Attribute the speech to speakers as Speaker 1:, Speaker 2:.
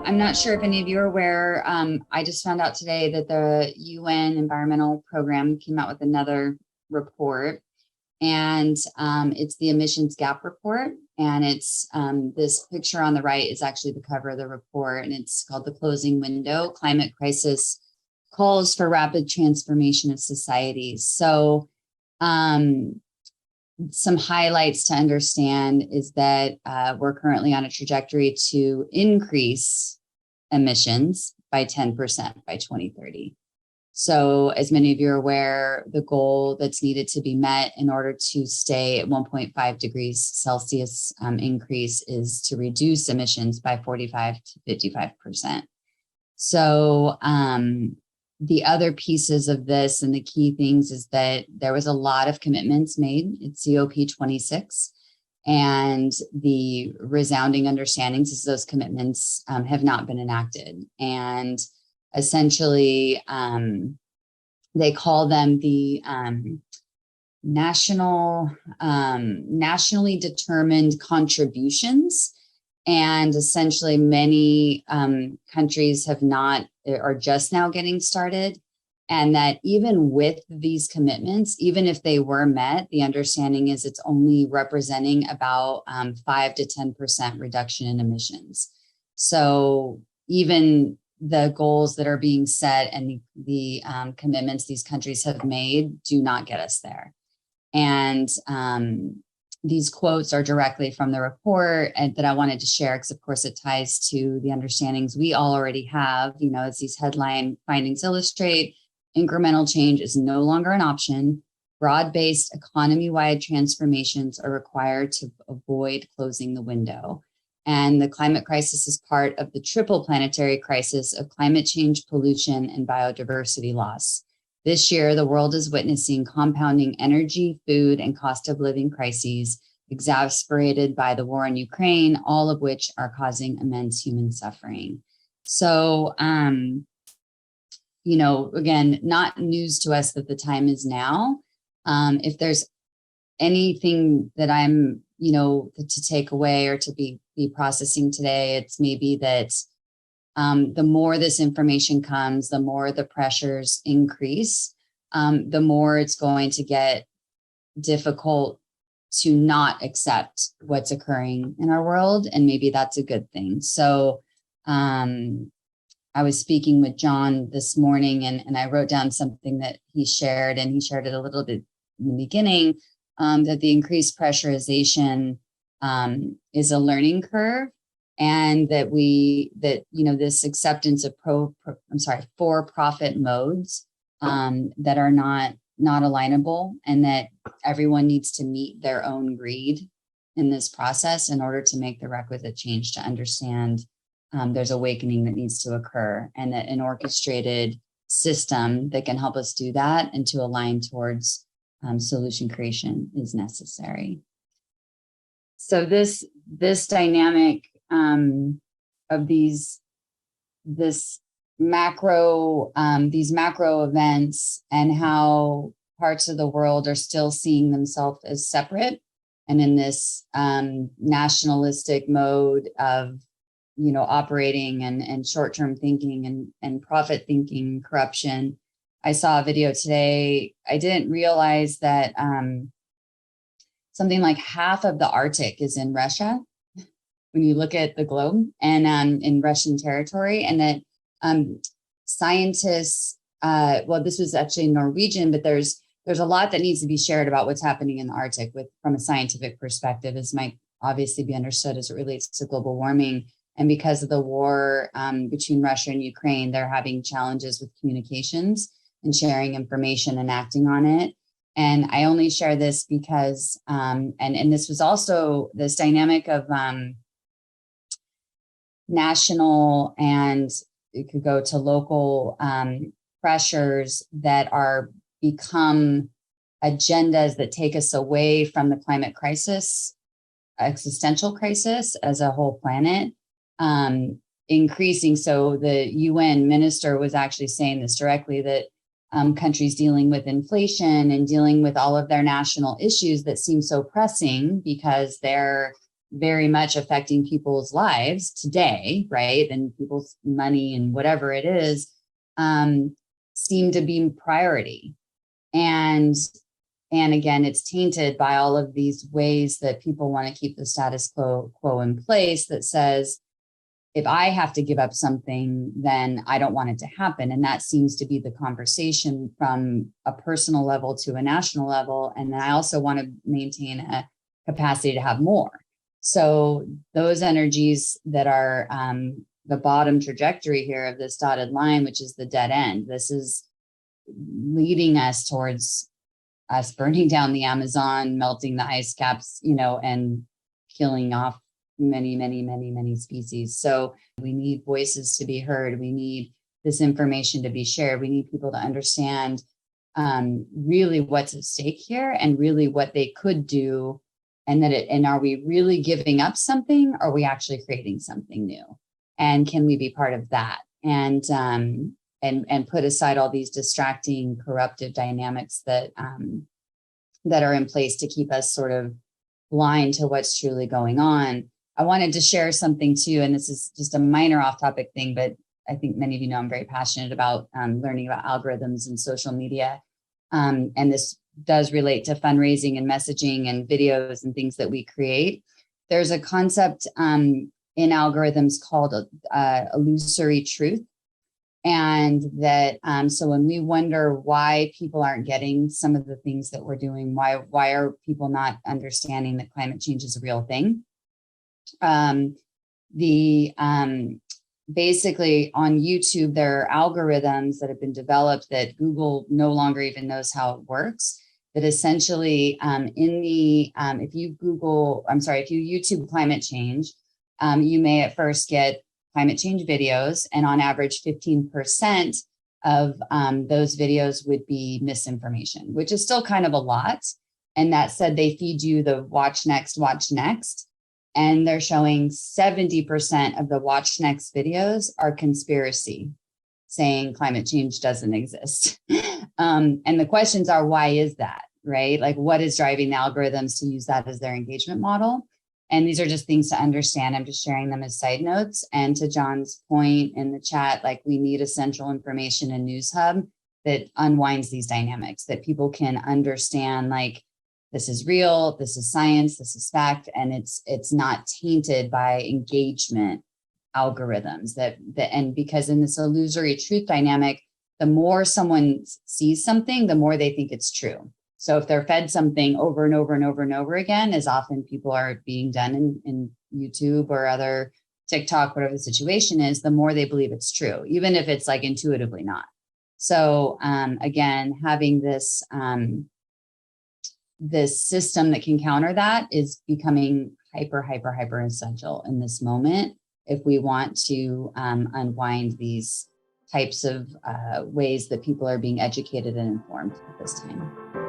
Speaker 1: I'm not sure if any of you are aware. I just found out today that the UN Environmental Program came out with another report, and it's the emissions gap report. And it's this picture on the right is actually the cover of the report, and it's called The Closing Window: Climate Crisis Calls for Rapid Transformation of Societies. So some highlights to understand is that we're currently on a trajectory to increase emissions by 10% by 2030. So as many of you are aware, the goal that's needed to be met in order to stay at 1.5 degrees Celsius increase is to reduce emissions by 45 to 55%. So the other pieces of this and the key things is that there was a lot of commitments made at COP26, and the resounding understandings is those commitments have not been enacted. And essentially, they call them the nationally determined contributions. And essentially, many countries have not, are just now getting started. And that even with these commitments, even if they were met, the understanding is it's only representing about 5 to 10% reduction in emissions. So even the goals that are being set and the commitments these countries have made do not get us there. And these quotes are directly from the report and that I wanted to share because, of course, it ties to the understandings we all already have. You know, as these headline findings illustrate, incremental change is no longer an option. Broad-based economy-wide transformations are required to avoid closing the window. And the climate crisis is part of the triple planetary crisis of climate change, pollution, and biodiversity loss. This year, the world is witnessing compounding energy, food, and cost of living crises, exacerbated by the war in Ukraine, all of which are causing immense human suffering. So, you know, again, not news to us that the time is now. If there's anything that I'm, you know, to take away or to be processing today, it's maybe that the more this information comes, the more the pressures increase, the more it's going to get difficult to not accept what's occurring in our world. And maybe that's a good thing. So I was speaking with John this morning and I wrote down something that he shared, and he shared it a little bit in the beginning, that the increased pressurization is a learning curve. And that you know, this acceptance of for-profit modes that are not alignable, and that everyone needs to meet their own greed in this process in order to make the requisite change to understand there's awakening that needs to occur, and that an orchestrated system that can help us do that and to align towards solution creation is necessary. So this dynamic of these macro events, and how parts of the world are still seeing themselves as separate and in this nationalistic mode of, you know, operating and short-term thinking and profit thinking, corruption. I saw a video today. I didn't realize that something like half of the Arctic is in Russia when you look at the globe, and in Russian territory, and that scientists, well, this was actually Norwegian, but there's a lot that needs to be shared about what's happening in the Arctic from a scientific perspective, as might obviously be understood as it relates to global warming. And because of the war between Russia and Ukraine, they're having challenges with communications and sharing information and acting on it. And I only share this because, and this was also this dynamic of national, and it could go to local pressures that are become agendas that take us away from the climate crisis, existential crisis as a whole planet, increasing. So the UN minister was actually saying this directly, that countries dealing with inflation and dealing with all of their national issues that seem so pressing because they're very much affecting people's lives today, right? And people's money and whatever it is, seem to be priority. And again, it's tainted by all of these ways that people want to keep the status quo in place that says, if I have to give up something, then I don't want it to happen. And that seems to be the conversation from a personal level to a national level. And then I also want to maintain a capacity to have more. So those energies that are the bottom trajectory here of this dotted line, which is the dead end, this is leading us towards us burning down the Amazon, melting the ice caps, and killing off many species. So we need voices to be heard. We need this information to be shared. We need people to understand really what's at stake here and really what they could do. And are we really giving up something? Or are we actually creating something new? And can we be part of that? And put aside all these distracting, corruptive dynamics that are in place to keep us sort of blind to what's truly going on. I wanted to share something too, and this is just a minor off-topic thing, but I think many of you know I'm very passionate about learning about algorithms and social media. And this does relate to fundraising and messaging and videos and things that we create. There's a concept in algorithms called illusory truth. And that, so when we wonder why people aren't getting some of the things that we're doing, why are people not understanding that climate change is a real thing? Basically on YouTube, there are algorithms that have been developed that Google no longer even knows how it works. That essentially if you YouTube climate change, you may at first get climate change videos, and on average 15% of those videos would be misinformation, which is still kind of a lot. And that said, they feed you the watch next, and they're showing 70% of the watch next videos are conspiracy, saying climate change doesn't exist. And the questions are, why is that, right? Like, what is driving the algorithms to use that as their engagement model? And these are just things to understand. I'm just sharing them as side notes. And to John's point in the chat, like, we need a central information and news hub that unwinds these dynamics, that people can understand, like, this is real, this is science, this is fact, and it's not tainted by engagement algorithms and because in this illusory truth dynamic, the more someone sees something, the more they think it's true. So if they're fed something over and over and over and over again, as often people are being done in YouTube or other TikTok, whatever the situation is, the more they believe it's true, even if it's like intuitively not. So again, having this system that can counter that is becoming hyper essential in this moment if we want to unwind these types of ways that people are being educated and informed at this time.